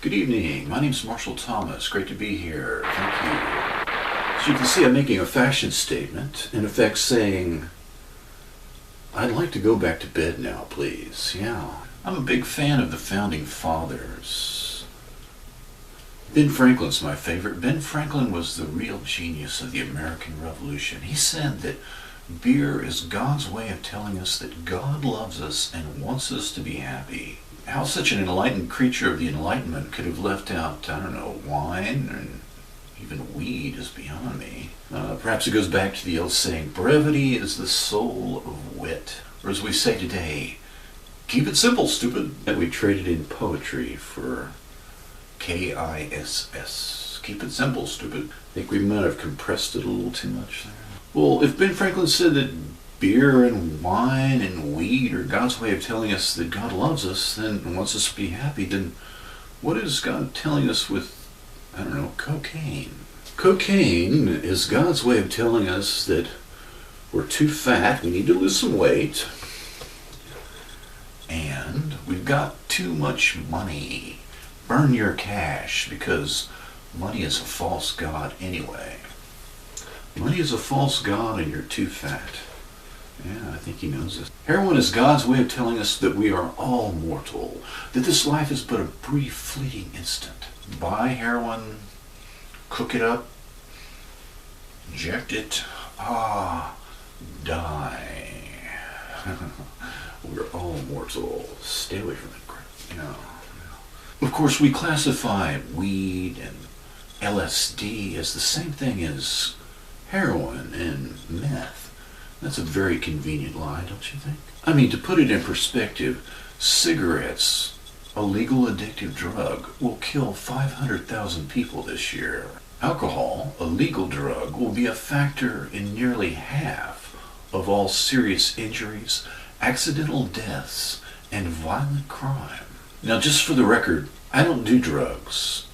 Good evening, my name's Marshall Thomas. Great to be here. Thank you. As you can see, I'm making a fashion statement, in effect saying, I'd like to go back to bed now, please. Yeah. I'm a big fan of the Founding Fathers. Ben Franklin's my favorite. Ben Franklin was the real genius of the American Revolution. He said that beer is God's way of telling us that God loves us and wants us to be happy. How such an enlightened creature of the Enlightenment could have left out, I don't know, wine and even weed is beyond me. Perhaps it goes back to the old saying, brevity is the soul of wit. Or as we say today, keep it simple, stupid. And we traded in poetry for KISS. Keep it simple, stupid. I think we might have compressed it a little too much there. Well, if Ben Franklin said that beer and wine and weed are God's way of telling us that God loves us and wants us to be happy, then what is God telling us with, I don't know, cocaine? Cocaine is God's way of telling us that we're too fat, we need to lose some weight, and we've got too much money. Burn your cash, because money is a false god anyway. Money is a false god and you're too fat. Yeah, I think he knows this. Heroin is God's way of telling us that we are all mortal, that this life is but a brief, fleeting instant. Buy heroin, cook it up, inject it, die. We're all mortal. Stay away from that crap. No. Of course, we classify weed and LSD as the same thing as heroin and meth. That's a very convenient lie, don't you think? I mean, to put it in perspective, cigarettes, a legal addictive drug, will kill 500,000 people this year. Alcohol, a legal drug, will be a factor in nearly half of all serious injuries, accidental deaths, and violent crime. Now, just for the record, I don't do drugs.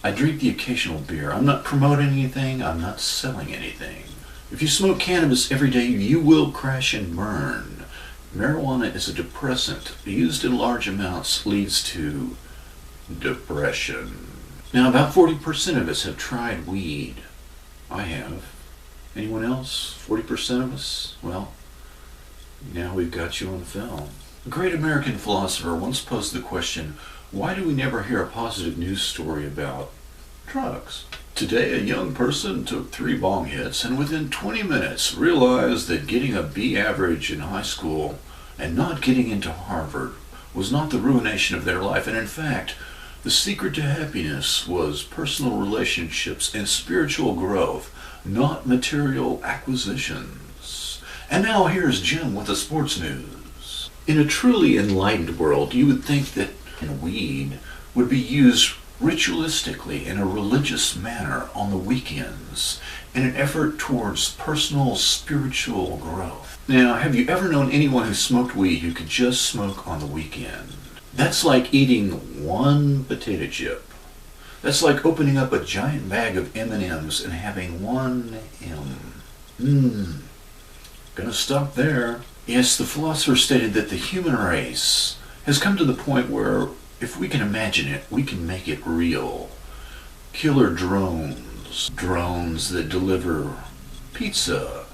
I drink the occasional beer. I'm not promoting anything. I'm not selling anything. If you smoke cannabis every day, you will crash and burn. Marijuana is a depressant. Used in large amounts leads to depression. Now, about 40% of us have tried weed. I have. Anyone else? 40% of us? Well, now we've got you on film. A great American philosopher once posed the question, why do we never hear a positive news story about drugs? Today, a young person took 3 bong hits and within 20 minutes realized that getting a B average in high school and not getting into Harvard was not the ruination of their life. And in fact, the secret to happiness was personal relationships and spiritual growth, not material acquisitions. And now here's Jim with the sports news. In a truly enlightened world, you would think that weed would be used ritualistically in a religious manner on the weekends in an effort towards personal spiritual growth. Now, have you ever known anyone who smoked weed who could just smoke on the weekend? That's like eating one potato chip. That's like opening up a giant bag of M&Ms and having one M. Gonna stop there. Yes, the philosopher stated that the human race has come to the point where if we can imagine it, we can make it real. Killer drones. Drones that deliver pizza.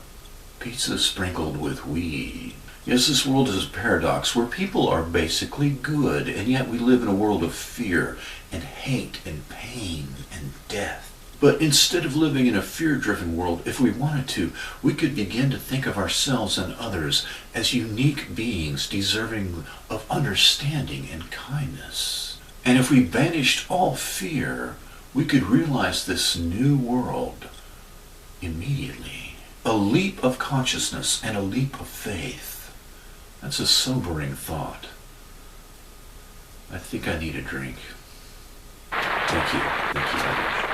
Pizza sprinkled with weed. Yes, this world is a paradox where people are basically good, and yet we live in a world of fear and hate and pain and death. But instead of living in a fear-driven world, if we wanted to, we could begin to think of ourselves and others as unique beings deserving of understanding and kindness. And if we banished all fear, we could realize this new world immediately. A leap of consciousness and a leap of faith. That's a sobering thought. I think I need a drink. Thank you. Thank you very much.